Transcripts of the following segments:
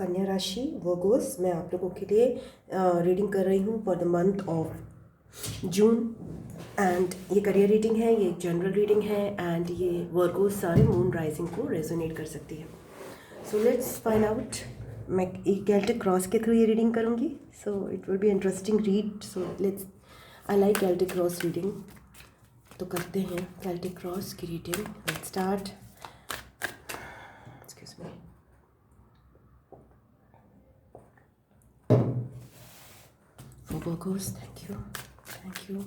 कन्या राशि वर्गोस, मैं आप लोगों के लिए रीडिंग कर रही हूँ for the month of June. And ये करियर रीडिंग है, ये जनरल रीडिंग है एंड ये वर्गोस सारे मून राइजिंग को रेजोनेट कर सकती है। So let's find out. मैं एक कैल्टिक क्रॉस के थ्रू ये रीडिंग करूँगी, so it will be interesting read. So let's, I like Celtic cross reading, तो करते हैं कैल्टिक क्रॉस की reading. Let's start. Excuse me. For Virgos, thank you, thank you,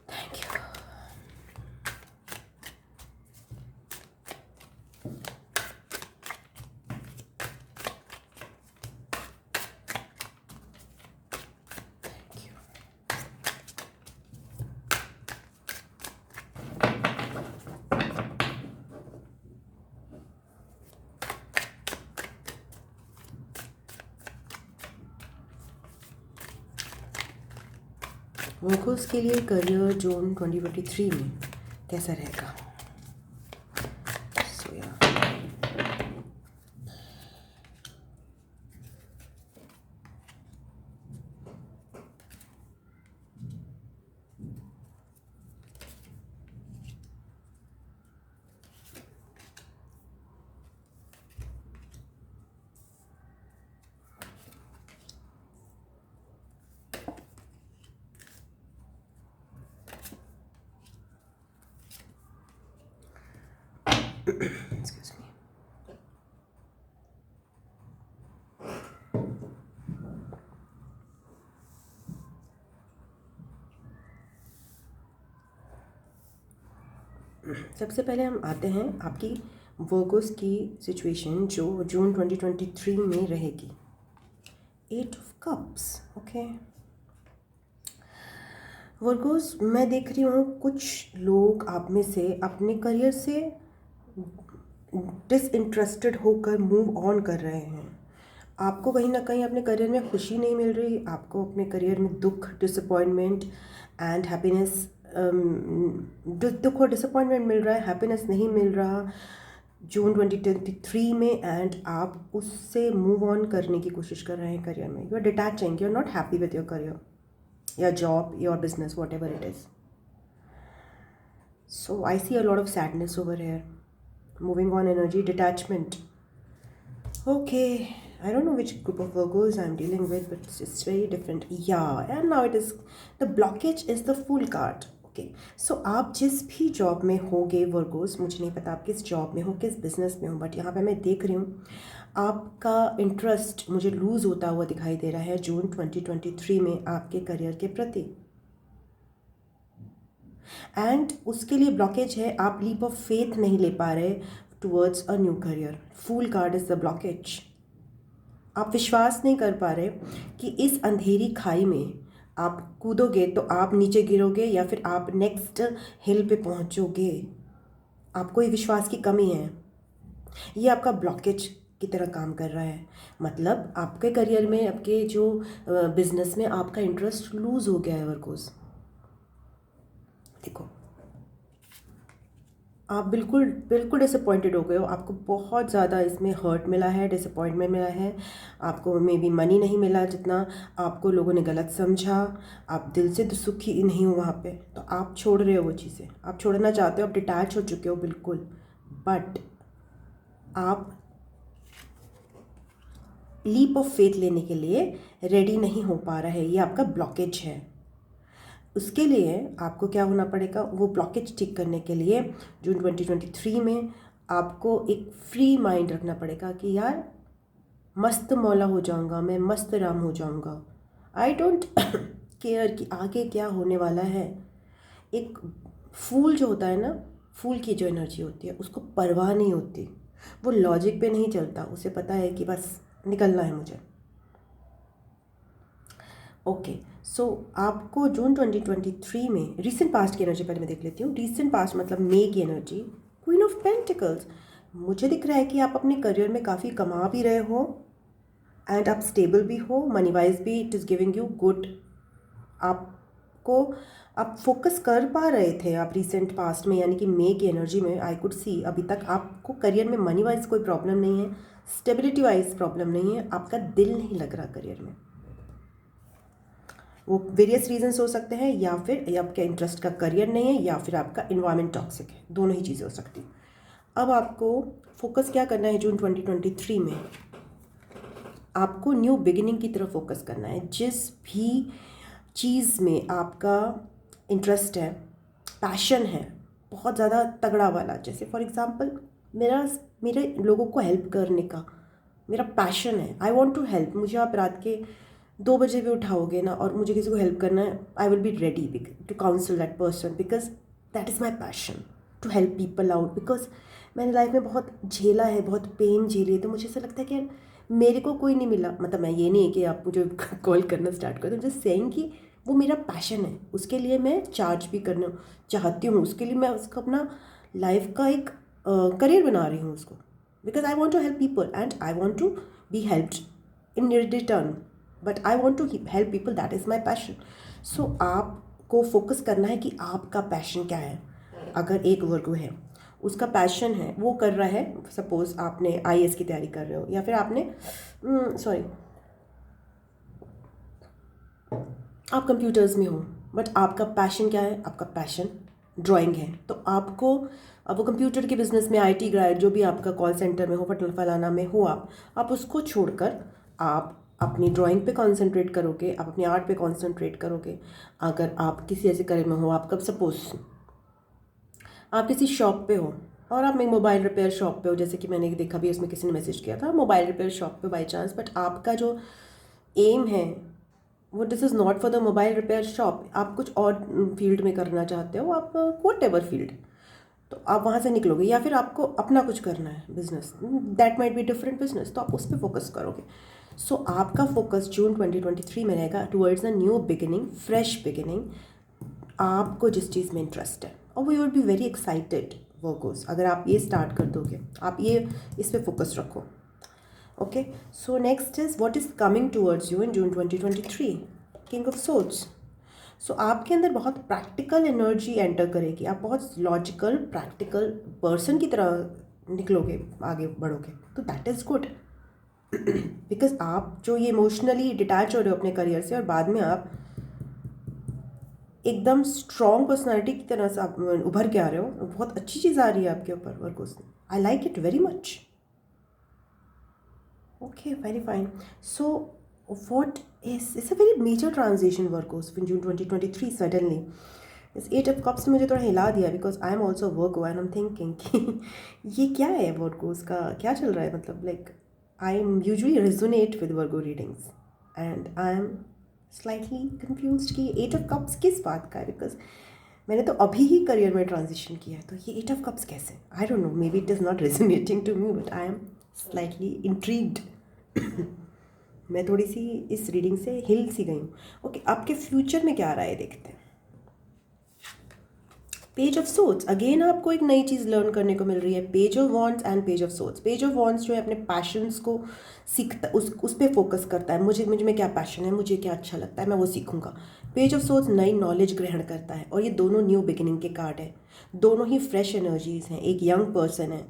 thank you. Thank you. Virgo's के लिए career जून 2023 में कैसा रहेगा? सो या एक्सक्यूज मी। सबसे पहले हम आते हैं आपकी वर्गोस की सिचुएशन जो जून 2023 में रहेगी। 8 ऑफ कप्स, ओके। वर्गोस, मैं देख रही हूँ कुछ लोग आप में से अपने करियर से डिसइंटरेस्टेड होकर मूव ऑन कर रहे हैं। आपको कहीं ना कहीं अपने करियर में खुशी नहीं मिल रही, आपको अपने करियर में दुख, डिसअपॉइंटमेंट एंड हैप्पीनेस, दुख और डिसअपॉइंटमेंट मिल रहा है, हैप्पीनेस नहीं मिल रहा जून 2023 में। एंड आप उससे मूव ऑन करने की कोशिश कर रहे हैं करियर में। You are detaching, you are not happy with your career, your job, your business, whatever it is. So I see a lot of sadness over here. Moving on energy, detachment. Okay, I don't know which group of Virgos I'm dealing with, but it's very different. Yeah, and now it is, the blockage is the Fool card. Okay, so आप जिस भी job में होगे Virgo's, मुझे नहीं पता आप किस जॉब में हो, किस बिजनेस में हो, बट यहाँ पे मैं देख रही हूँ आपका इंटरेस्ट मुझे लूज़ होता हुआ दिखाई दे रहा है जून 2023 में आपके करियर के प्रति। एंड उसके लिए ब्लॉकेज है, आप लीप ऑफ फेथ नहीं ले पा रहे towards a new career. Fool card is the blockage. आप विश्वास नहीं कर पा रहे कि इस अंधेरी खाई में आप कूदोगे तो आप नीचे गिरोगे या फिर आप नेक्स्ट हिल पे पहुंचोगे। आपको ये विश्वास की कमी है, ये आपका ब्लॉकेज की तरह काम कर रहा है। मतलब आपके करियर में, आपके जो बिजनेस में आपका इंटरेस्ट लूज हो गया है वर्गोस। देखो, आप बिल्कुल बिल्कुल डिसअपॉइंटेड हो गए हो, आपको बहुत ज़्यादा इसमें हर्ट मिला है, डिसअपॉइंटमेंट मिला है। आपको मे बी मनी नहीं मिला जितना, आपको लोगों ने गलत समझा, आप दिल से सुखी नहीं हो वहाँ पे, तो आप छोड़ रहे हो वो चीज़ें, आप छोड़ना चाहते हो, आप डिटैच हो चुके हो बिल्कुल। बट आप लीप ऑफ फेथ लेने के लिए रेडी नहीं हो पा रहा है, ये आपका ब्लॉकेज है। उसके लिए आपको क्या होना पड़ेगा, वो ब्लॉकेज ठीक करने के लिए जून 2023 में आपको एक फ्री माइंड रखना पड़ेगा कि यार मस्त मौला हो जाऊंगा मैं, मस्त राम हो जाऊंगा। आई डोंट केयर कि आगे क्या होने वाला है। एक फूल जो होता है ना, फूल की जो एनर्जी होती है उसको परवाह नहीं होती, वो लॉजिक पे नहीं चलता, उसे पता है कि बस निकलना है मुझे। ओके, सो आपको जून 2023 में रीसेंट पास्ट की एनर्जी पहले मैं देख लेती हूँ। रीसेंट पास्ट मतलब मे की एनर्जी, क्वीन ऑफ पेंटिकल्स। मुझे दिख रहा है कि आप अपने करियर में काफ़ी कमा भी रहे हो एंड आप स्टेबल भी हो, मनी वाइज भी it is giving you good. आप आपको आप फोकस कर पा रहे थे आप रिसेंट पास्ट में, यानी कि मे की एनर्जी में आई कुड सी अभी तक आपको करियर में मनी वाइज कोई प्रॉब्लम नहीं है, स्टेबिलिटी वाइज प्रॉब्लम नहीं है, आपका दिल नहीं लग रहा करियर में। वो वेरियस रीजंस हो सकते हैं, या फिर आपके इंटरेस्ट का करियर नहीं है, या फिर आपका इन्वायरमेंट टॉक्सिक है, दोनों ही चीज़ें हो सकती हैं। अब आपको फोकस क्या करना है जून 2023 में, आपको न्यू बिगिनिंग की तरफ फोकस करना है। जिस भी चीज़ में आपका इंटरेस्ट है, पैशन है बहुत ज़्यादा तगड़ा वाला, जैसे फॉर एग्जांपल मेरे लोगों को हेल्प करने का मेरा पैशन है, आई वांट टू हेल्प। मुझे आप रात के 2 बजे भी उठाओगे ना और मुझे किसी को हेल्प करना है, I will be ready to counsel that person, because that is my passion to help people out. Because मैंने लाइफ में बहुत झेला है, बहुत पेन झेली है, तो मुझे ऐसा लगता है कि मेरे को कोई नहीं मिला, मतलब मैं ये नहीं है कि आप मुझे कॉल करना स्टार्ट कर दो, जस्ट सेइंग कि वो मेरा पैशन है, उसके लिए मैं चार्ज भी करना चाहती हूँ, उसके लिए मैं उसका अपना लाइफ का एक करियर बना रही हूँ उसको, because I want to help people and I want to be helped in return, but I want to help people, that is my passion. So आपको फोकस करना है कि आपका पैशन क्या है। अगर एक वर्ग है उसका पैशन है, वो कर रहा है, सपोज आपने IAS की तैयारी कर रहे हो, या फिर आपने आप कंप्यूटर्स में हो, बट आपका पैशन क्या है, आपका पैशन ड्राइंग है, तो आपको अब वो कंप्यूटर के बिजनेस में IT ग्रेड जो भी आपका कॉल सेंटर में हो, फलाना में हो, आप उसको छोड़कर आप अपनी ड्राइंग पे कंसंट्रेट करोगे, आप अपने आर्ट पे कंसंट्रेट करोगे। अगर आप किसी ऐसे करियर में हो, आप कब सपोज आप किसी शॉप पे हो और आप एक मोबाइल रिपेयर शॉप पे हो, जैसे कि मैंने देखा भी उसमें किसी ने मैसेज किया था मोबाइल रिपेयर शॉप पे बाय चांस, बट आपका जो एम है वो this is not for the mobile repair shop, आप कुछ और फील्ड में करना चाहते हो, आप वॉट एवर फील्ड, तो आप वहाँ से निकलोगे, या फिर आपको अपना कुछ करना है business, that might be different business, तो आप उस पर फोकस करोगे। सो आपका फोकस जून 2023 में रहेगा towards a new beginning, fresh beginning, आपको जिस चीज़ में इंटरेस्ट है, और we would be very excited Virgos अगर आप ये स्टार्ट कर दोगे, आप ये इस पे फोकस रखो। Okay, so next is what is coming towards you in June 2023, king of swords. So आपके अंदर बहुत प्रैक्टिकल एनर्जी एंटर करेगी, आप बहुत लॉजिकल प्रैक्टिकल पर्सन की तरह निकलोगे, आगे बढ़ोगे, तो दैट इज़ गुड, बिकॉज आप जो ये इमोशनली डिटैच हो रहे हो अपने करियर से और बाद में आप एकदम स्ट्रॉन्ग पर्सनालिटी की तरह से आप उभर के आ रहे हो, बहुत अच्छी चीज़ आ रही है आपके ऊपर Virgos, I like it very much. Okay, very fine. So what is it's a very major transition Virgos in June 2023 suddenly. इस 8 of Cups ने मुझे थोड़ा हिला दिया, because I am also Virgo and I'm thinking कि ये क्या है Virgos का, क्या चल रहा है, मतलब like I am usually resonate with Virgo readings and I am slightly confuse कि 8 of Cups किस बात का है, बिकॉज मैंने तो अभी ही करियर में ट्रांजिशन किया है, तो ये 8 of Cups कैसे, I don't know, maybe it is not resonating to me, but I am slightly intrigued. मैं थोड़ी सी इस रीडिंग से हिल सी गई हूँ। ओके, आपके फ्यूचर में क्या आ रहा है देखते हैं। पेज ऑफ सोर्ड्स, अगेन आपको एक नई चीज़ लर्न करने को मिल रही है, page of wands and page of swords. Page of wands जो है अपने पैशंस को सीखता, उस पर फोकस करता है, मुझे में क्या पैशन है, मुझे क्या अच्छा लगता है, मैं वो सीखूंगा। पेज ऑफ सोर्ड्स नई नॉलेज ग्रहण करता है, और ये दोनों न्यू बिगिनिंग के कार्ड है, दोनों ही फ्रेश एनर्जीज हैं, एक यंग पर्सन है।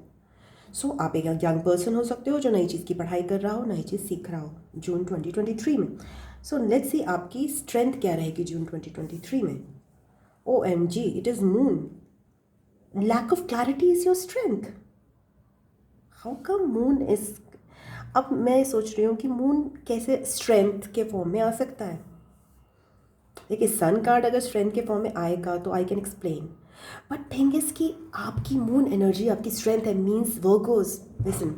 सो आप एक यंग पर्सन हो सकते हो जो नई चीज़ की पढ़ाई कर रहा हो, नई चीज़ सीख रहा हो जून 2023 में। सो लेट्स सी आपकी स्ट्रेंथ क्या रहेगी जून 2023 में। OMG, it is moon, lack of clarity is your strength. How come moon is, अब मैं सोच रही हूँ कि मून कैसे स्ट्रेंथ के फॉर्म में आ सकता है। देखिए, सन कार्ड अगर स्ट्रेंथ के फॉर्म में आएगा तो I can explain, but thing is कि आपकी मून एनर्जी आपकी स्ट्रेंथ है, मीन्स वर्गोस, लिसन,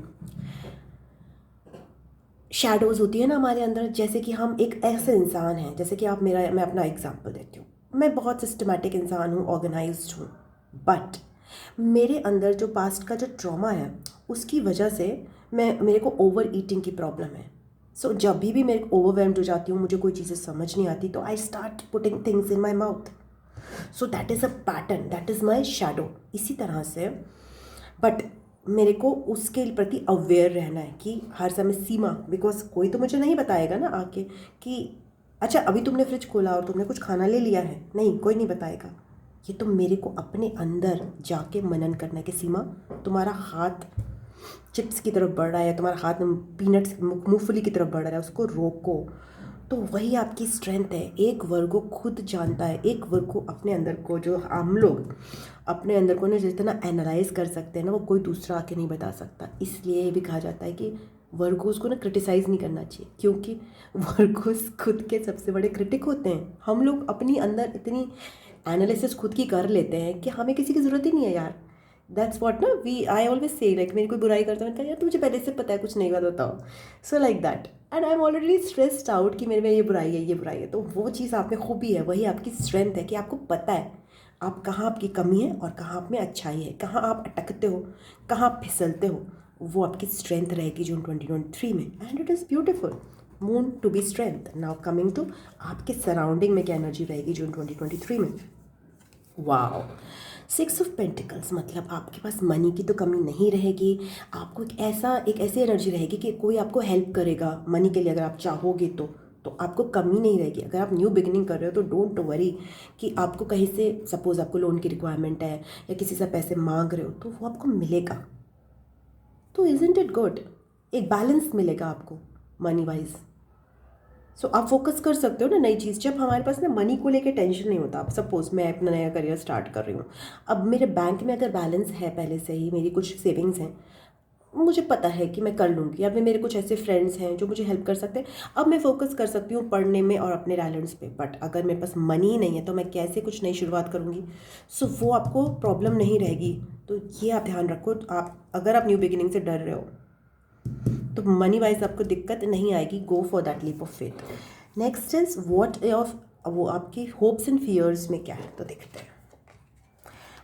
शैडोज़ होती है ना हमारे अंदर, जैसे कि हम एक ऐसे इंसान हैं, जैसे कि आप मैं अपना एग्जांपल देती हूँ, मैं बहुत सिस्टमैटिक इंसान हूँ, ऑर्गेनाइज्ड हूँ, बट मेरे अंदर जो पास्ट का जो ट्रॉमा है उसकी वजह से मेरे को ओवर ईटिंग की प्रॉब्लम है। सो जब भी मैं ओवरवेल्म्ड हो जाती हूँ, मुझे कोई चीज़ें समझ नहीं आती, तो I start putting things in my mouth, so that is a pattern, that is my shadow. इसी तरह से बट मेरे को उसके प्रति अवेयर रहना है कि हर समय सीमा, बिकॉज कोई तो मुझे नहीं बताएगा ना आके कि अच्छा अभी तुमने फ्रिज खोला और तुमने कुछ खाना ले लिया है, नहीं कोई नहीं बताएगा। ये तो मेरे को अपने अंदर जाके मनन करना है कि सीमा, तुम्हारा हाथ चिप्स की तरफ बढ़ रहा है, तुम्हारा हाथ पीनट्स मूंगफली की तरफ बढ़ रहा है, उसको रोको। तो वही आपकी स्ट्रेंथ है। एक वर्ग को खुद जानता है, एक वर्ग को अपने अंदर को, जो हम लोग अपने अंदर को ना जितना एनालाइज कर सकते हैं ना, वो कोई दूसरा आके नहीं बता सकता। इसलिए ये भी कहा जाता है कि वर्गोस को ना क्रिटिसाइज़ नहीं करना चाहिए, क्योंकि वर्गोस खुद के सबसे बड़े क्रिटिक होते हैं। हम लोग अपनी अंदर इतनी एनालिसिस खुद की कर लेते हैं कि हमें किसी की ज़रूरत ही नहीं है यार। दैट्स वॉट ना we I always say, like मेरी कोई बुराई करता है, मैंने कहा यार तुझे पहले से पता है कुछ नहीं बात बताओ। So like that, and I am already stressed out कि मेरे में ये बुराई है, ये बुराई है। तो वो चीज़ आप में खूबी है, वही आपकी स्ट्रेंथ है कि आपको पता है आप कहाँ आपकी कमी है और कहाँ आप में अच्छाई है, कहाँ आप अटकते हो, कहाँ आप फिसलते हो। वो आपकी स्ट्रेंथ रहेगी जून 2023 में, and it is beautiful. Moon to be strength. Now coming to आपके सराउंडिंग में क्या एनर्जी रहेगी जून 2023 में। वाओ, 6 ऑफ पेंटिकल्स, मतलब आपके पास मनी की तो कमी नहीं रहेगी। आपको एक ऐसी एनर्जी रहेगी कि कोई आपको हेल्प करेगा मनी के लिए, अगर आप चाहोगे तो आपको कमी नहीं रहेगी। अगर आप न्यू बिगिनिंग कर रहे हो तो डोंट वरी कि आपको कहीं से, सपोज़ आपको लोन की रिक्वायरमेंट है या किसी से पैसे मांग रहे हो, तो वो आपको मिलेगा। तो इज़न्ट इट गुड, एक बैलेंस मिलेगा आपको मनी वाइज। सो आप फोकस कर सकते हो ना नई चीज़। जब हमारे पास ना मनी को लेके टेंशन नहीं होता। अब सपोज़ मैं अपना नया करियर स्टार्ट कर रही हूँ, अब मेरे बैंक में अगर बैलेंस है पहले से ही, मेरी कुछ सेविंग्स हैं, मुझे पता है कि मैं कर लूँगी, या फिर मेरे कुछ ऐसे फ्रेंड्स हैं जो मुझे हेल्प कर सकते हैं, अब मैं फोकस कर सकती हूँ पढ़ने में और अपने टैलेंट्स पे। बट अगर मेरे पास मनी ही नहीं है तो मैं कैसे कुछ नई शुरुआत करूँगी। सो वो आपको प्रॉब्लम नहीं रहेगी। तो ये आप ध्यान रखो। आप अगर आप न्यू बिगिनिंग से डर रहे हो तो मनी वाइज आपको दिक्कत नहीं आएगी। Go for that leap of faith. Next is what of, वो आपकी होप्स एंड फियर्स में क्या है तो देखते हैं।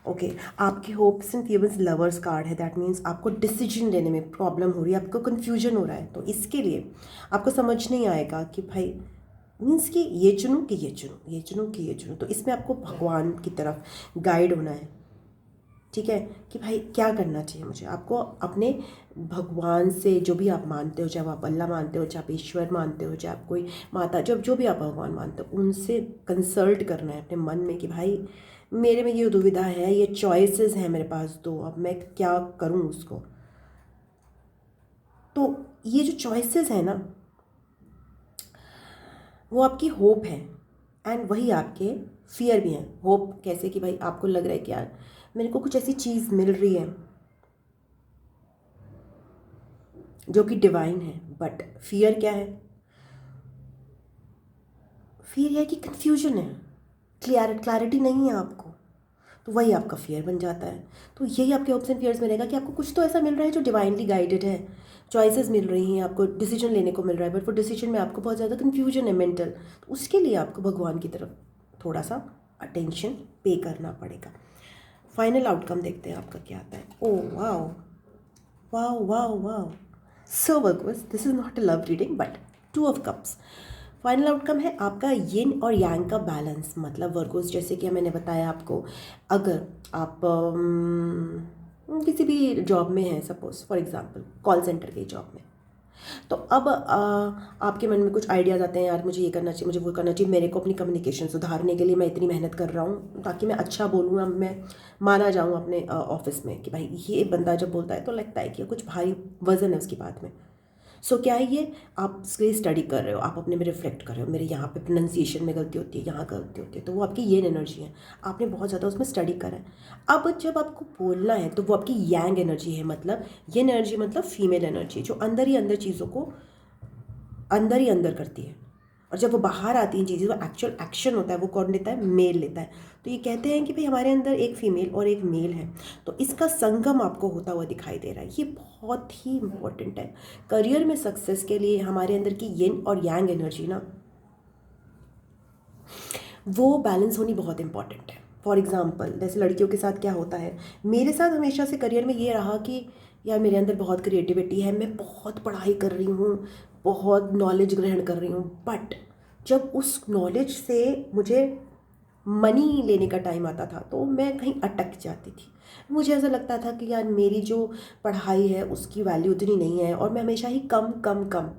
ओके, आपकी hopes and fears lovers card है। दैट मीन्स आपको डिसीजन लेने में प्रॉब्लम हो रही है, आपको कन्फ्यूजन हो रहा है। तो इसके लिए आपको समझ नहीं आएगा कि भाई मीन्स कि ये चुनूँ कि ये चुनूँ, ये चुनूँ कि ये चुनूँ। तो इसमें आपको भगवान की तरफ गाइड होना है, ठीक है, कि भाई क्या करना चाहिए मुझे। आपको अपने भगवान से, जो भी आप मानते हो, चाहे आप अल्लाह मानते हो, चाहे आप ईश्वर मानते हो, चाहे आप कोई माता, जब जो भी आप भगवान मानते हो, उनसे कंसल्ट करना है अपने मन में कि भाई मेरे में ये दुविधा है, ये चॉइसेस हैं मेरे पास, तो अब मैं क्या करूं उसको। तो ये जो चॉइसेस है ना, वो आपकी होप है एंड वही आपके फियर भी हैं। होप कैसे कि भाई आपको लग रहा है कि यार मेरे को कुछ ऐसी चीज़ मिल रही है जो कि डिवाइन है। बट फियर क्या है? फियर यह है कि कन्फ्यूजन है, क्लैरिटी नहीं है आपको, तो वही आपका फियर बन जाता है। तो यही आपके होप्स एंड फियर्स में रहेगा कि आपको कुछ तो ऐसा मिल रहा है जो डिवाइनली गाइडेड है, चॉइसेस मिल रही हैं, आपको डिसीजन लेने को मिल रहा है, बट वो डिसीजन में आपको बहुत ज़्यादा कन्फ्यूजन है मेंटल। तो उसके लिए आपको भगवान की तरफ थोड़ा सा अटेंशन पे करना पड़ेगा। फाइनल आउटकम देखते हैं आपका क्या आता है। Oh wow wow wow wow, so workers, this is not a love reading but 2 of cups. Final outcome है आपका यिन और यांग का बैलेंस। मतलब वर्गोस, जैसे कि मैंने बताया आपको, अगर आप किसी भी जॉब में हैं, suppose for example call centre की जॉब में, तो अब आपके मन में कुछ आइडियाज़ आते हैं, यार मुझे ये करना चाहिए, मुझे वो करना चाहिए, मेरे को अपनी कम्युनिकेशन सुधारने के लिए मैं इतनी मेहनत कर रहा हूँ ताकि मैं अच्छा बोलूँ, अब मैं माना जाऊँ अपने ऑफिस में कि भाई ये बंदा जब बोलता है तो लगता है कि कुछ भारी वजन है उसकी बात में। सो क्या है ये, आप इसके स्टडी कर रहे हो, आप अपने में रिफ्लेक्ट कर रहे हो, मेरे यहाँ पे प्रोनाउंसिएशन में गलती होती है, यहाँ गलती होती है, तो वो आपकी ये एनर्जी है, आपने बहुत ज़्यादा उसमें स्टडी करा है। अब जब आपको बोलना है तो वो आपकी यांग एनर्जी है। मतलब ये एनर्जी मतलब फीमेल एनर्जी, जो अंदर ही अंदर चीज़ों को अंदर ही अंदर करती है, और जब वो बाहर आती हैं चीज़ें, वो एक्चुअल एक्शन होता है, वो कौन लेता है? मेल लेता है। तो ये कहते हैं कि भाई हमारे अंदर एक फीमेल और एक मेल है, तो इसका संगम आपको होता हुआ दिखाई दे रहा है। ये बहुत ही इंपॉर्टेंट है करियर में सक्सेस के लिए। हमारे अंदर की यिन और यांग एनर्जी ना, वो बैलेंस होनी बहुत इंपॉर्टेंट है। फॉर एग्जाम्पल जैसे लड़कियों के साथ क्या होता है, मेरे साथ हमेशा से करियर में ये रहा कि यार मेरे अंदर बहुत क्रिएटिविटी है, मैं बहुत पढ़ाई कर रही हूँ, बहुत नॉलेज ग्रहण कर रही हूँ, बट जब उस नॉलेज से मुझे मनी लेने का टाइम आता था तो मैं कहीं अटक जाती थी। मुझे ऐसा लगता था कि यार मेरी जो पढ़ाई है उसकी वैल्यू उतनी नहीं है, और मैं हमेशा ही कम कम कम।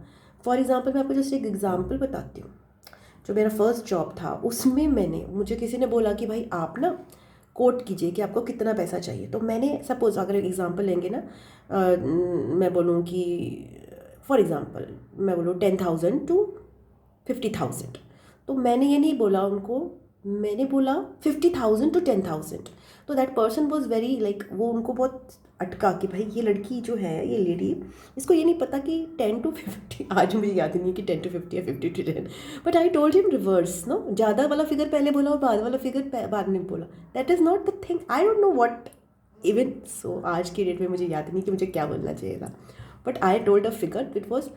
फॉर एग्ज़ाम्पल मैं आपको जस्ट एक एग्ज़ाम्पल बताती हूँ। जो मेरा फर्स्ट जॉब था उसमें मुझे किसी ने बोला कि भाई आप ना कोट कीजिए कि आपको कितना पैसा चाहिए। तो मैंने सपोज़ अगर एग्जांपल लेंगे ना, मैं बोलूँ कि फॉर एग्ज़ाम्पल मैं बोलूँ 10,000 to 50,000, तो मैंने ये नहीं बोला उनको, मैंने बोला 50,000 to 10,000। तो that person was very like, वो उनको बहुत अटका कि भाई ये लड़की जो है, ये लेडी, इसको ये नहीं पता कि 10 to 50, आज मुझे याद नहीं है कि 10 to 50 या 50 to 10, but I told him reverse, no, ज़्यादा वाला फिगर पहले बोला और बाद वाला फिगर बाद में बोला। That is not the thing, I don't know what even so, आज की डेट में मुझे याद नहीं कि मुझे क्या बोलना चाहिए था, but I told a figure, it was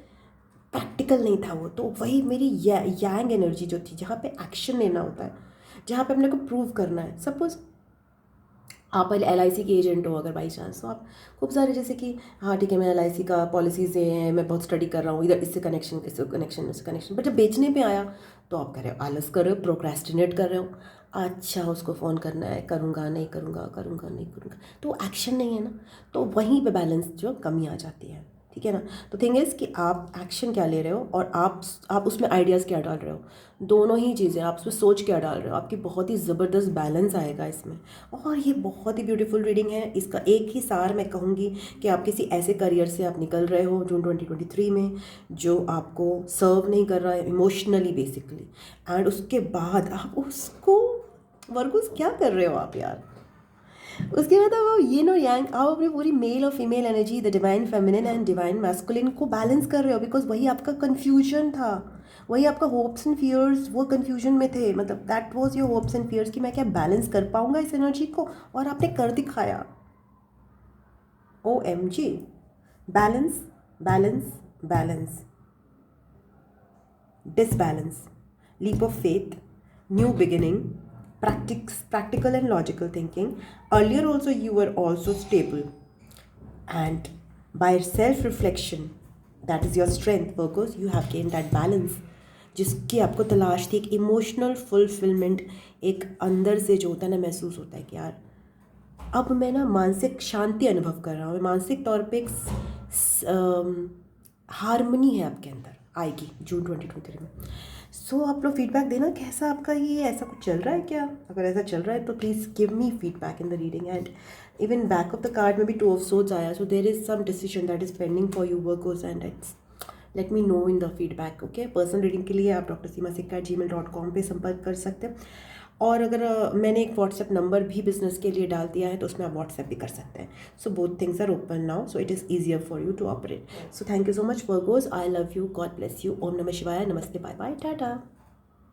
practical नहीं था वो। तो वही मेरी यांग एनर्जी जो थी, जहाँ पे एक्शन लेना होता है, जहाँ पे अपने को प्रूव करना है। सपोज आप LIC के एजेंट हो अगर बाई चांस, तो आप खूब सारे जैसे कि हाँ ठीक है मैं LIC का पॉलिसीज़ हैं, मैं बहुत स्टडी कर रहा हूँ, इधर इससे कनेक्शन, इससे कनेक्शन, इससे कनेक्शन, बट जब बेचने पे आया तो आप कर रहे हो आलस, कर रहे हो प्रोक्रेस्टिनेट कर रहे हो, अच्छा उसको फ़ोन करना है, करूँगा नहीं करूँगा, करूँगा नहीं करूँगा, तो एक्शन नहीं है ना, तो वहीं पे बैलेंस जो कमी आ जाती है, ठीक है ना। तो थिंग इज़ कि आप एक्शन क्या ले रहे हो और आप उसमें आइडियाज़ क्या डाल रहे हो, दोनों ही चीज़ें, आप उसमें सोच क्या डाल रहे हो, आपकी बहुत ही ज़बरदस्त बैलेंस आएगा इसमें। और ये बहुत ही ब्यूटीफुल रीडिंग है। इसका एक ही सार मैं कहूँगी कि आप किसी ऐसे करियर से आप निकल रहे हो जून 2023 में जो आपको सर्व नहीं कर रहा है इमोशनली बेसिकली, एंड उसके बाद आप उसको वर्गोस क्या कर रहे हो आप यार, उसके बाद अब यिन और यांग, आप अपनी पूरी मेल और female energy, the divine feminine and divine masculine को बैलेंस कर रहे हो, बिकॉज वही आपका कन्फ्यूजन था, वही आपका होप्स एंड फियर्स, वो कन्फ्यूजन में थे, मतलब that was your hopes and fears कि मैं क्या बैलेंस कर पाऊंगा इस एनर्जी को, और आपने कर दिखाया। OMG, balance balance balance, disbalance, leap of faith, new beginning, practical and logical thinking. Earlier also you were also stable, and by self reflection, that is your strength Virgos, you have gained that balance जिसकी आपको तलाश थी, एक emotional fulfilment, एक अंदर से जो होता है ना, महसूस होता है कि यार अब मैं ना मानसिक शांति अनुभव कर रहा हूँ, मानसिक तौर पे एक हारमोनी है आपके अंदर, आएगी जून 2023 में। सो आप लोग फीडबैक देना कैसा आपका ये, ऐसा कुछ चल रहा है क्या, अगर ऐसा चल रहा है तो please give me feedback in the reading. And even back of the card में भी 2 of Swords आया, so there is some decision that is pending for you Virgos, and it's let me know in the feedback, okay. Personal reading के लिए आप drsimasikkha@gmail.com पे संपर्क कर सकते हैं, और अगर मैंने एक व्हाट्सएप नंबर भी बिजनेस के लिए डाल दिया है तो उसमें आप व्हाट्सएप भी कर सकते हैं। So both things are open now, so it is easier for you to operate. So thank you so much Virgos, I love you, God bless you, ओम नमः शिवाय, नमस्ते, बाय बाय, टाटा।